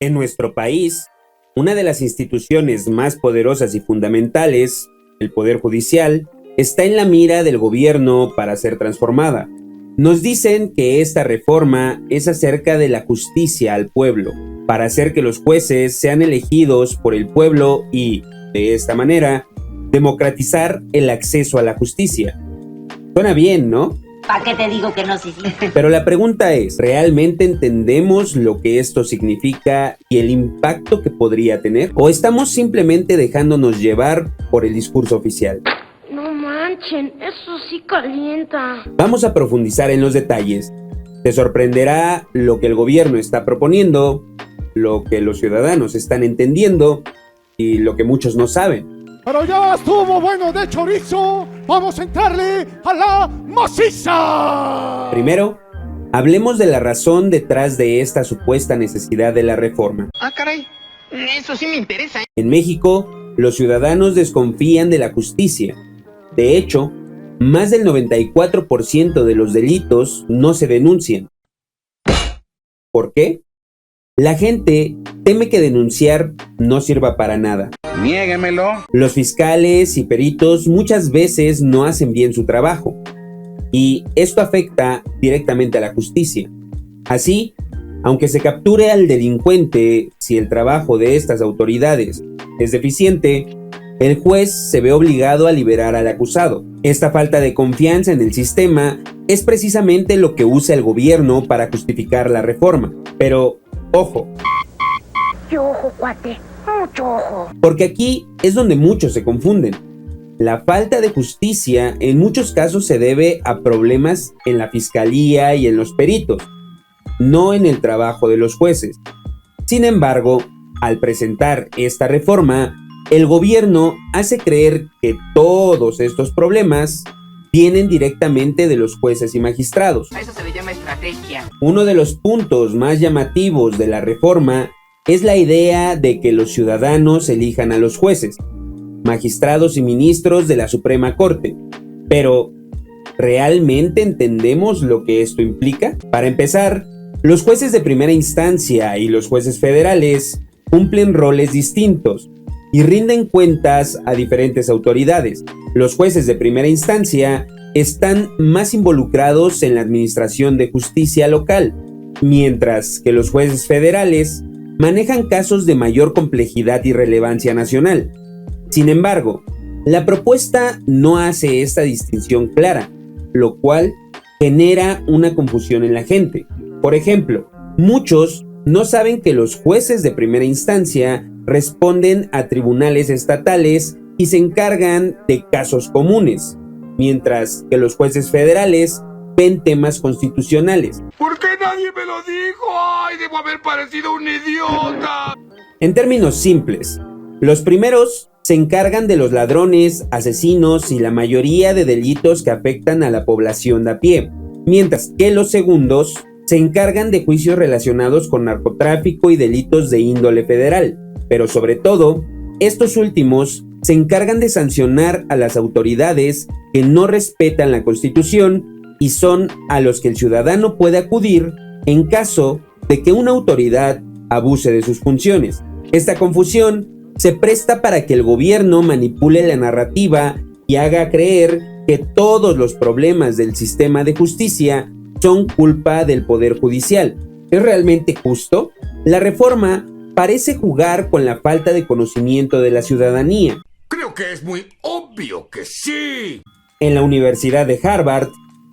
En nuestro país, una de las instituciones más poderosas y fundamentales, el Poder Judicial, está en la mira del gobierno para ser transformada. Nos dicen que esta reforma es acerca de la justicia al pueblo, para hacer que los jueces sean elegidos por el pueblo y, de esta manera, democratizar el acceso a la justicia. Suena bien, ¿no? ¿Para qué te digo que no, sí? Pero la pregunta es, ¿realmente entendemos lo que esto significa y el impacto que podría tener? ¿O estamos simplemente dejándonos llevar por el discurso oficial? No manchen, eso sí calienta. Vamos a profundizar en los detalles. Te sorprenderá lo que el gobierno está proponiendo, lo que los ciudadanos están entendiendo y lo que muchos no saben. Pero ya estuvo bueno de chorizo, vamos a entrarle a la maciza. Primero, hablemos de la razón detrás de esta supuesta necesidad de la reforma. Ah, caray, eso sí me interesa. En México, los ciudadanos desconfían de la justicia. De hecho, más del 94% de los delitos no se denuncian. ¿Por qué? La gente teme que denunciar no sirva para nada. Niéguemelo. Los fiscales y peritos muchas veces no hacen bien su trabajo, y esto afecta directamente a la justicia. Así, aunque se capture al delincuente, si el trabajo de estas autoridades es deficiente, el juez se ve obligado a liberar al acusado. Esta falta de confianza en el sistema es precisamente lo que usa el gobierno para justificar la reforma. Pero, ojo. ¡Qué ojo, cuate! ¡Mucho ojo! Porque aquí es donde muchos se confunden. La falta de justicia en muchos casos se debe a problemas en la fiscalía y en los peritos, no en el trabajo de los jueces. Sin embargo, al presentar esta reforma, el gobierno hace creer que todos estos problemas vienen directamente de los jueces y magistrados. A eso se le llama estrategia. Uno de los puntos más llamativos de la reforma es la idea de que los ciudadanos elijan a los jueces, magistrados y ministros de la Suprema Corte. Pero, ¿realmente entendemos lo que esto implica? Para empezar, los jueces de primera instancia y los jueces federales cumplen roles distintos y rinden cuentas a diferentes autoridades. Los jueces de primera instancia están más involucrados en la administración de justicia local, mientras que los jueces federales manejan casos de mayor complejidad y relevancia nacional. Sin embargo, la propuesta no hace esta distinción clara, lo cual genera una confusión en la gente. Por ejemplo, muchos no saben que los jueces de primera instancia responden a tribunales estatales y se encargan de casos comunes, mientras que los jueces federales ven temas constitucionales. ¿Por qué nadie me lo dijo? ¡Ay, debo haber parecido un idiota! En términos simples, los primeros se encargan de los ladrones, asesinos y la mayoría de delitos que afectan a la población de a pie, mientras que los segundos se encargan de juicios relacionados con narcotráfico y delitos de índole federal. Pero sobre todo, estos últimos se encargan de sancionar a las autoridades que no respetan la Constitución y son a los que el ciudadano puede acudir en caso de que una autoridad abuse de sus funciones. Esta confusión se presta para que el gobierno manipule la narrativa y haga creer que todos los problemas del sistema de justicia son culpa del Poder Judicial. ¿Es realmente justo? La reforma parece jugar con la falta de conocimiento de la ciudadanía. Creo que es muy obvio que sí. En la Universidad de Harvard,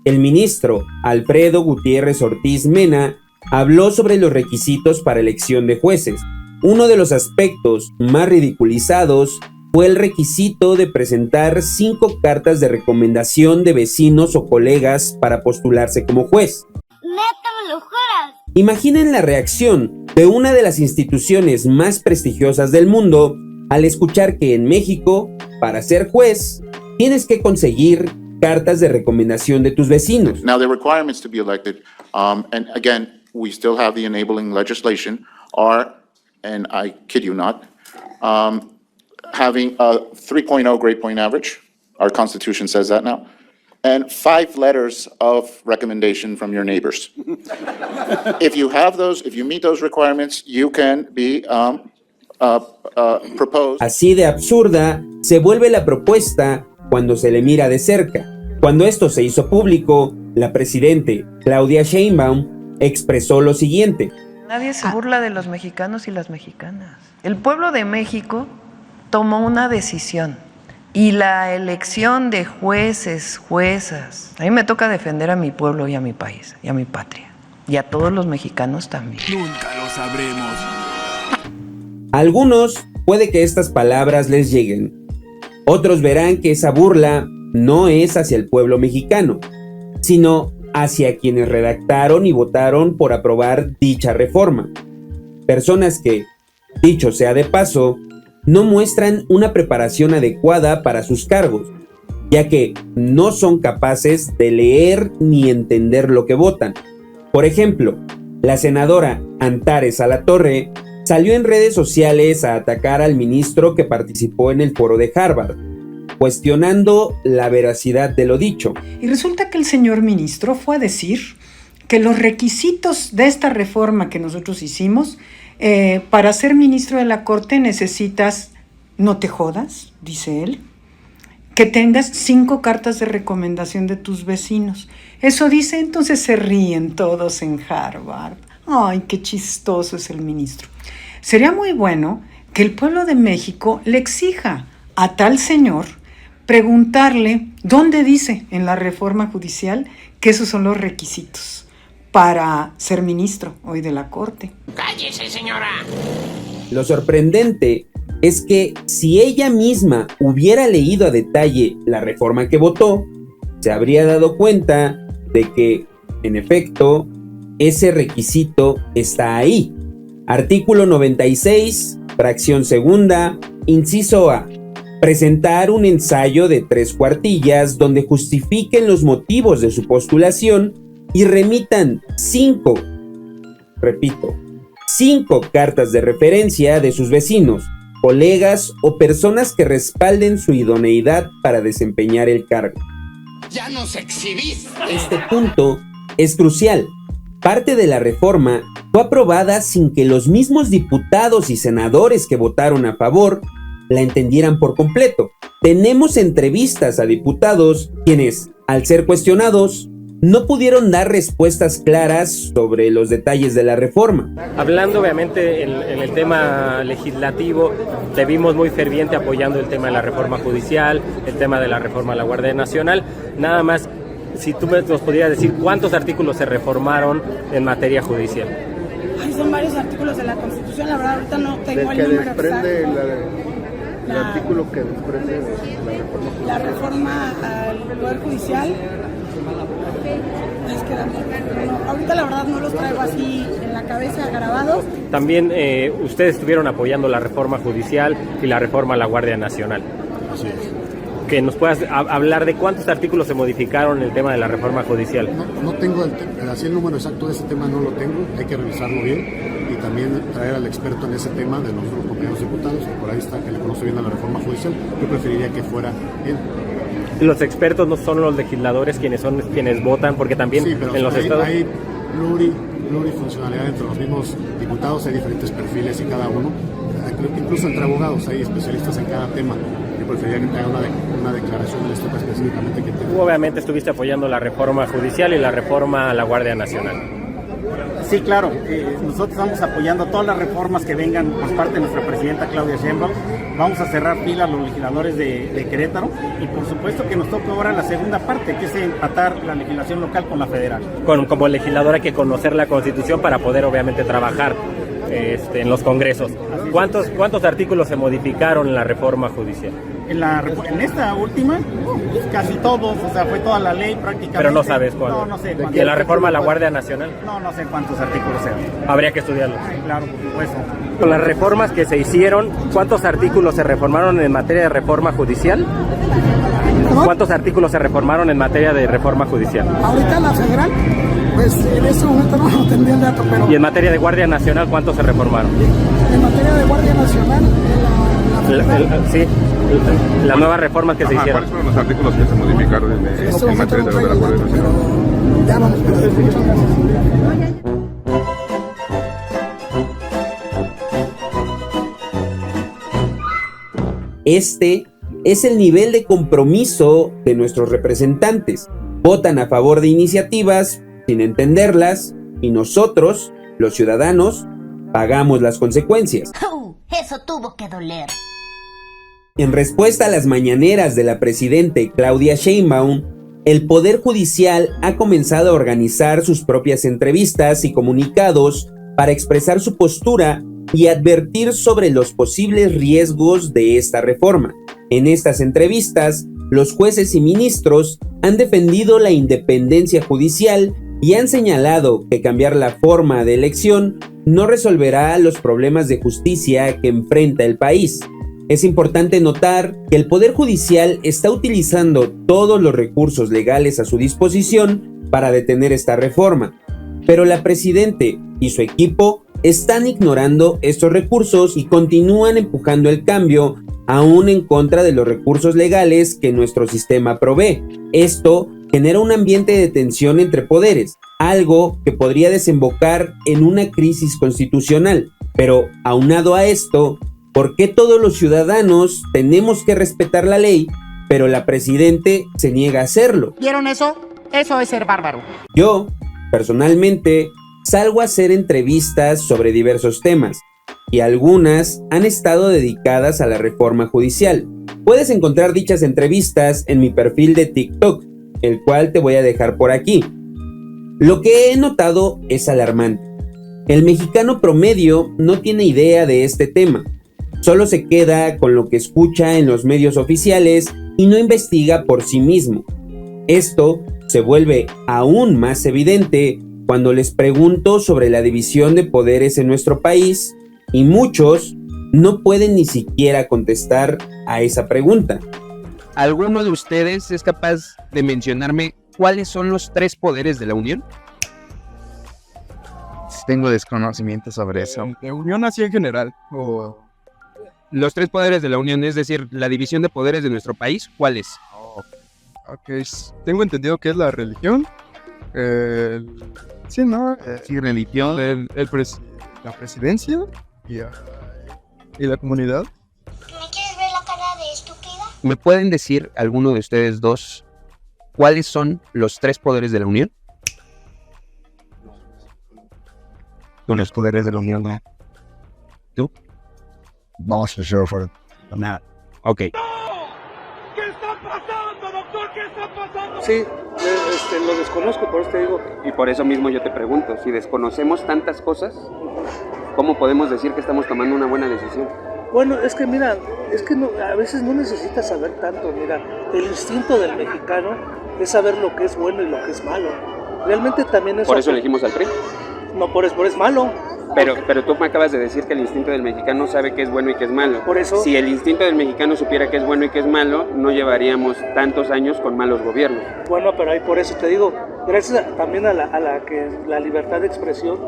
el ministro Alfredo Gutiérrez Ortiz Mena habló sobre los requisitos para elección de jueces. Uno de los aspectos más ridiculizados fue el requisito de presentar 5 cartas de recomendación de vecinos o colegas para postularse como juez. ¡Neta, me lo juras! Imaginen la reacción de una de las instituciones más prestigiosas del mundo al escuchar que en México, para ser juez, tienes que conseguir cartas de recomendación de tus vecinos. Now, the requirements to be elected, and again, we still have the enabling legislation, are, and I kid you not, having a 3.0 grade point average. Our Constitution says that now. and 5 letters of recommendation from your neighbors. If you have those, if you meet those requirements, you can be proposed. Así de absurda se vuelve la propuesta cuando se le mira de cerca. Cuando esto se hizo público, la presidente Claudia Sheinbaum expresó lo siguiente. Nadie se burla de los mexicanos y las mexicanas. El pueblo de México tomó una decisión y la elección de jueces, juezas. A mí me toca defender a mi pueblo y a mi país y a mi patria y a todos los mexicanos también. Nunca lo sabremos. A algunos puede que estas palabras les lleguen. Otros verán que esa burla no es hacia el pueblo mexicano, sino hacia quienes redactaron y votaron por aprobar dicha reforma. Personas que, dicho sea de paso, no muestran una preparación adecuada para sus cargos, ya que no son capaces de leer ni entender lo que votan. Por ejemplo, la senadora Antares Alatorre salió en redes sociales a atacar al ministro que participó en el foro de Harvard, cuestionando la veracidad de lo dicho. Y resulta que el señor ministro fue a decir que los requisitos de esta reforma que nosotros hicimos, para ser ministro de la Corte necesitas, no te jodas, dice él, que tengas 5 cartas de recomendación de tus vecinos. Eso dice, entonces se ríen todos en Harvard. Ay, qué chistoso es el ministro. Sería muy bueno que el pueblo de México le exija a tal señor preguntarle dónde dice en la reforma judicial que esos son los requisitos para ser ministro hoy de la Corte. ¡Cállese, señora! Lo sorprendente es que si ella misma hubiera leído a detalle la reforma que votó, se habría dado cuenta de que, en efecto, ese requisito está ahí. Artículo 96, fracción segunda, inciso A. Presentar un ensayo de 3 cuartillas donde justifiquen los motivos de su postulación y remitan 5 cartas de referencia de sus vecinos, colegas o personas que respalden su idoneidad para desempeñar el cargo. ¡Ya nos exhibiste! Este punto es crucial. Parte de la reforma fue aprobada sin que los mismos diputados y senadores que votaron a favor la entendieran por completo. Tenemos entrevistas a diputados quienes, al ser cuestionados, no pudieron dar respuestas claras sobre los detalles de la reforma. Hablando obviamente en el tema legislativo, te vimos muy ferviente apoyando el tema de la reforma judicial, el tema de la reforma a la Guardia Nacional. Nada más, si tú nos podrías decir cuántos artículos se reformaron en materia judicial. Ay, son varios artículos de la Constitución, la verdad ahorita no tengo el número exacto. El artículo que desprende la reforma al Poder Judicial. Es que ahorita la verdad no los traigo así en la cabeza grabados. También ustedes estuvieron apoyando la reforma judicial y la reforma a la Guardia Nacional. Así es. Que nos puedas hablar de cuántos artículos se modificaron en el tema de la reforma judicial. No tengo así el número exacto de ese tema, no lo tengo, hay que revisarlo bien y también traer al experto en ese tema de nuestros compañeros diputados, que por ahí está, que le conoce bien a la reforma judicial. Yo preferiría que fuera él. Los expertos no son los legisladores quienes votan, porque también sí, pero en los estados hay plurifuncionalidad entre los mismos diputados, hay diferentes perfiles y cada uno, incluso entre abogados hay especialistas en cada tema. Yo preferiría que haga una declaración de esto específicamente que tenga. Tú obviamente estuviste apoyando la reforma judicial y la reforma a la Guardia Nacional. Sí, claro. Nosotros estamos apoyando todas las reformas que vengan por parte de nuestra presidenta Claudia Sheinbaum. Vamos a cerrar fila a los legisladores de Querétaro y por supuesto que nos toca ahora la segunda parte, que es empatar la legislación local con la federal. Como legislador hay que conocer la Constitución para poder obviamente trabajar en los congresos. ¿Cuántos artículos se modificaron en la reforma judicial? En esta última, casi todos, o sea, fue toda la ley prácticamente. Pero no sabes cuántos. No sé cuántos. ¿Y en la reforma a la Guardia Nacional? No sé cuántos artículos sean. Habría que estudiarlos. Sí, claro, por supuesto. Con las reformas que se hicieron, ¿cuántos artículos se reformaron en materia de reforma judicial? ¿Cuántos artículos se reformaron en materia de reforma judicial? Ahorita la federal, pues en ese momento no tendría el dato, pero... ¿Y en materia de Guardia Nacional cuántos se reformaron? En materia de Guardia Nacional, sí. las nuevas reformas que se hicieron. ¿Cuáles fueron los artículos que se modificaron en materia de la Guardia Nacional? Ya vamos, Este es el nivel de compromiso de nuestros representantes. Votan a favor de iniciativas sin entenderlas y nosotros, los ciudadanos, pagamos las consecuencias. Eso tuvo que doler. En respuesta a las mañaneras de la presidente Claudia Sheinbaum, el Poder Judicial ha comenzado a organizar sus propias entrevistas y comunicados para expresar su postura y advertir sobre los posibles riesgos de esta reforma. En estas entrevistas, los jueces y ministros han defendido la independencia judicial y han señalado que cambiar la forma de elección no resolverá los problemas de justicia que enfrenta el país. Es importante notar que el Poder Judicial está utilizando todos los recursos legales a su disposición para detener esta reforma, pero la presidente y su equipo están ignorando estos recursos y continúan empujando el cambio, aún en contra de los recursos legales que nuestro sistema provee. Esto genera un ambiente de tensión entre poderes, algo que podría desembocar en una crisis constitucional. Pero aunado a esto, ¿por qué todos los ciudadanos tenemos que respetar la ley, pero la presidente se niega a hacerlo? ¿Vieron eso? Eso es ser bárbaro. Yo, personalmente, salgo a hacer entrevistas sobre diversos temas, y algunas han estado dedicadas a la reforma judicial. Puedes encontrar dichas entrevistas en mi perfil de TikTok, el cual te voy a dejar por aquí. Lo que he notado es alarmante. El mexicano promedio no tiene idea de este tema. Solo se queda con lo que escucha en los medios oficiales y no investiga por sí mismo. Esto se vuelve aún más evidente cuando les pregunto sobre la división de poderes en nuestro país y muchos no pueden ni siquiera contestar a esa pregunta. ¿Alguno de ustedes es capaz de mencionarme cuáles son los 3 poderes de la Unión? Tengo desconocimiento sobre eso. ¿De Unión así en general? ¿O los 3 poderes de la Unión, es decir, la división de poderes de nuestro país, cuáles? Tengo entendido que es la religión. Sí, religión. La presidencia y la comunidad. ¿Me quieres ver la cara de estúpida? ¿Me pueden decir, alguno de ustedes dos, cuáles son los 3 poderes de la Unión? Los poderes de la Unión, ¿no? ¿Tú? No sé si fuera nada. Ok. ¿Qué está pasando, doctor? ¿Qué está pasando? Sí, lo desconozco, por eso te digo. Y por eso mismo yo te pregunto, si desconocemos tantas cosas, ¿cómo podemos decir que estamos tomando una buena decisión? Bueno, es que mira, a veces no necesitas saber tanto. Mira, el instinto del mexicano es saber lo que es bueno y lo que es malo. Realmente también es... ¿Por eso elegimos al PRI? No, por eso es malo. Pero tú me acabas de decir que el instinto del mexicano sabe qué es bueno y qué es malo. Por eso... Si el instinto del mexicano supiera qué es bueno y qué es malo, no llevaríamos tantos años con malos gobiernos. Bueno, pero ahí por eso te digo, gracias también a la libertad de expresión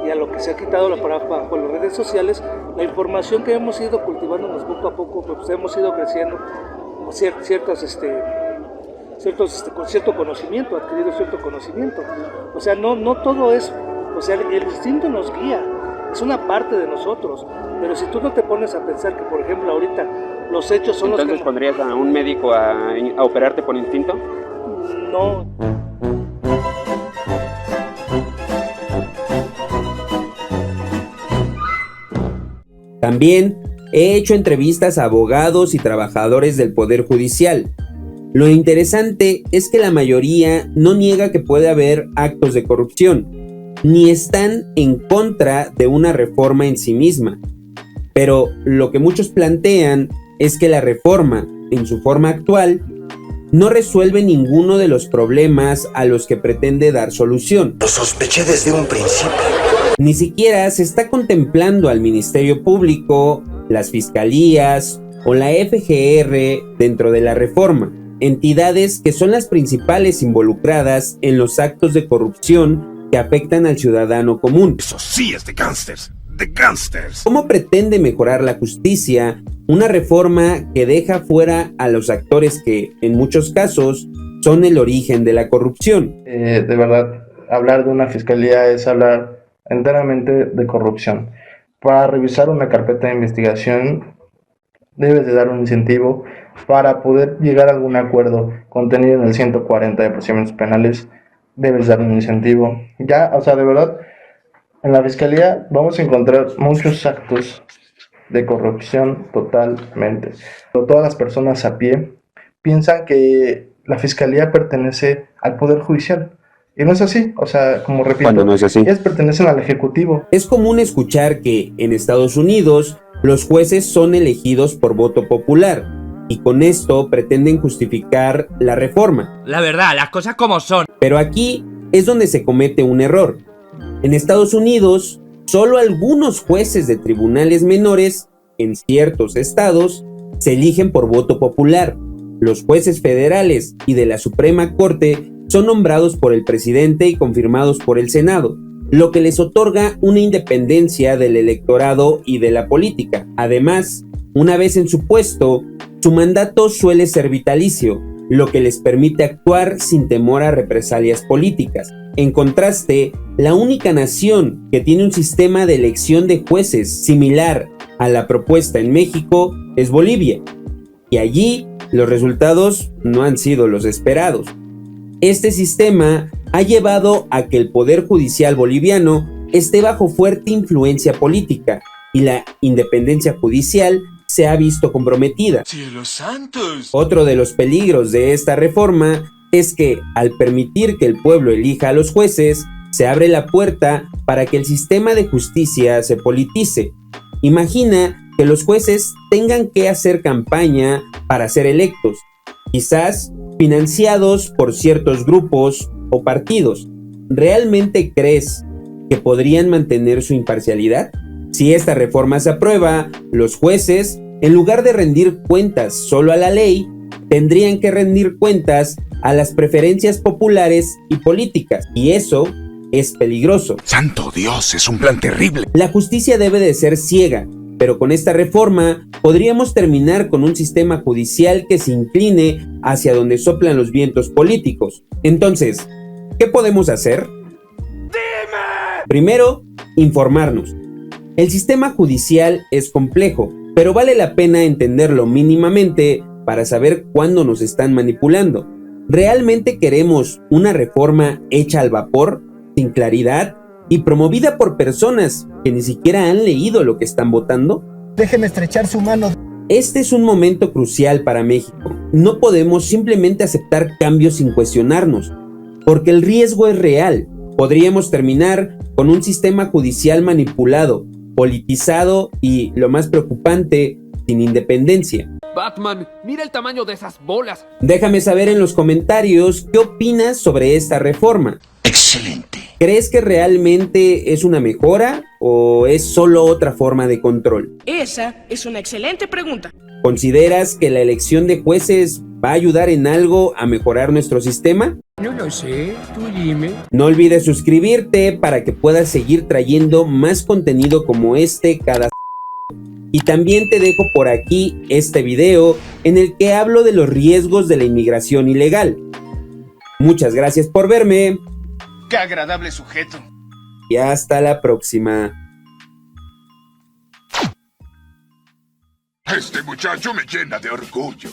y a lo que se ha quitado bajo las redes sociales, la información que hemos ido cultivándonos poco a poco, pues hemos ido creciendo con cierto conocimiento, adquirido cierto conocimiento. O sea, no todo es... O sea, el instinto nos guía, es una parte de nosotros, pero si tú no te pones a pensar que, por ejemplo, ahorita los hechos son ¿Entonces los que... pondrías a un médico a operarte por instinto? No. También he hecho entrevistas a abogados y trabajadores del Poder Judicial. Lo interesante es que la mayoría no niega que puede haber actos de corrupción, ni están en contra de una reforma en sí misma. Pero lo que muchos plantean es que la reforma, en su forma actual, no resuelve ninguno de los problemas a los que pretende dar solución. Lo sospeché desde un principio. Ni siquiera se está contemplando al Ministerio Público, las fiscalías o la FGR dentro de la reforma, entidades que son las principales involucradas en los actos de corrupción que afectan al ciudadano común. Eso sí es de gángsters. de gángsters. ¿Cómo pretende mejorar la justicia una reforma que deja fuera a los actores que, en muchos casos, son el origen de la corrupción? De verdad, hablar de una fiscalía es hablar enteramente de corrupción. Para revisar una carpeta de investigación, debes de dar un incentivo para poder llegar a algún acuerdo contenido en el 140 de procedimientos penales. Debes dar un incentivo. Ya, o sea, de verdad, en la fiscalía vamos a encontrar muchos actos de corrupción totalmente. Todas las personas a pie piensan que la fiscalía pertenece al Poder Judicial. Y no es así, o sea, como repito, Cuando no es así, ellas pertenecen al Ejecutivo. Es común escuchar que en Estados Unidos los jueces son elegidos por voto popular y con esto pretenden justificar la reforma. La verdad, las cosas como son. Pero aquí es donde se comete un error. En Estados Unidos, solo algunos jueces de tribunales menores, en ciertos estados, se eligen por voto popular. Los jueces federales y de la Suprema Corte son nombrados por el presidente y confirmados por el Senado, lo que les otorga una independencia del electorado y de la política. Además, una vez en su puesto, su mandato suele ser vitalicio, lo que les permite actuar sin temor a represalias políticas. En contraste, la única nación que tiene un sistema de elección de jueces similar a la propuesta en México es Bolivia, y allí los resultados no han sido los esperados. Este sistema ha llevado a que el Poder Judicial boliviano esté bajo fuerte influencia política y la independencia judicial se ha visto comprometida. ¡Cielos santos! Otro de los peligros de esta reforma es que, al permitir que el pueblo elija a los jueces, se abre la puerta para que el sistema de justicia se politice. Imagina que los jueces tengan que hacer campaña para ser electos, quizás financiados por ciertos grupos o partidos. ¿Realmente crees que podrían mantener su imparcialidad? Si esta reforma se aprueba, los jueces, en lugar de rendir cuentas solo a la ley, tendrían que rendir cuentas a las preferencias populares y políticas, y eso es peligroso. ¡Santo Dios! Es un plan terrible. La justicia debe de ser ciega, pero con esta reforma podríamos terminar con un sistema judicial que se incline hacia donde soplan los vientos políticos. Entonces, ¿qué podemos hacer? ¡Dime! Primero, informarnos. El sistema judicial es complejo, pero vale la pena entenderlo mínimamente para saber cuándo nos están manipulando. ¿Realmente queremos una reforma hecha al vapor, sin claridad y promovida por personas que ni siquiera han leído lo que están votando? Déjeme estrechar su mano. Este es un momento crucial para México. No podemos simplemente aceptar cambios sin cuestionarnos, porque el riesgo es real. Podríamos terminar con un sistema judicial manipulado, politizado y, lo más preocupante, sin independencia. Batman, mira el tamaño de esas bolas. Déjame saber en los comentarios qué opinas sobre esta reforma. Excelente. ¿Crees que realmente es una mejora o es solo otra forma de control? Esa es una excelente pregunta. ¿Consideras que la elección de jueces va a ayudar en algo a mejorar nuestro sistema? No lo sé, tú dime. No olvides suscribirte para que puedas seguir trayendo más contenido como este cada sábado. Y también te dejo por aquí este video en el que hablo de los riesgos de la inmigración ilegal. Muchas gracias por verme. ¡Qué agradable sujeto! Y hasta la próxima. Este muchacho me llena de orgullo.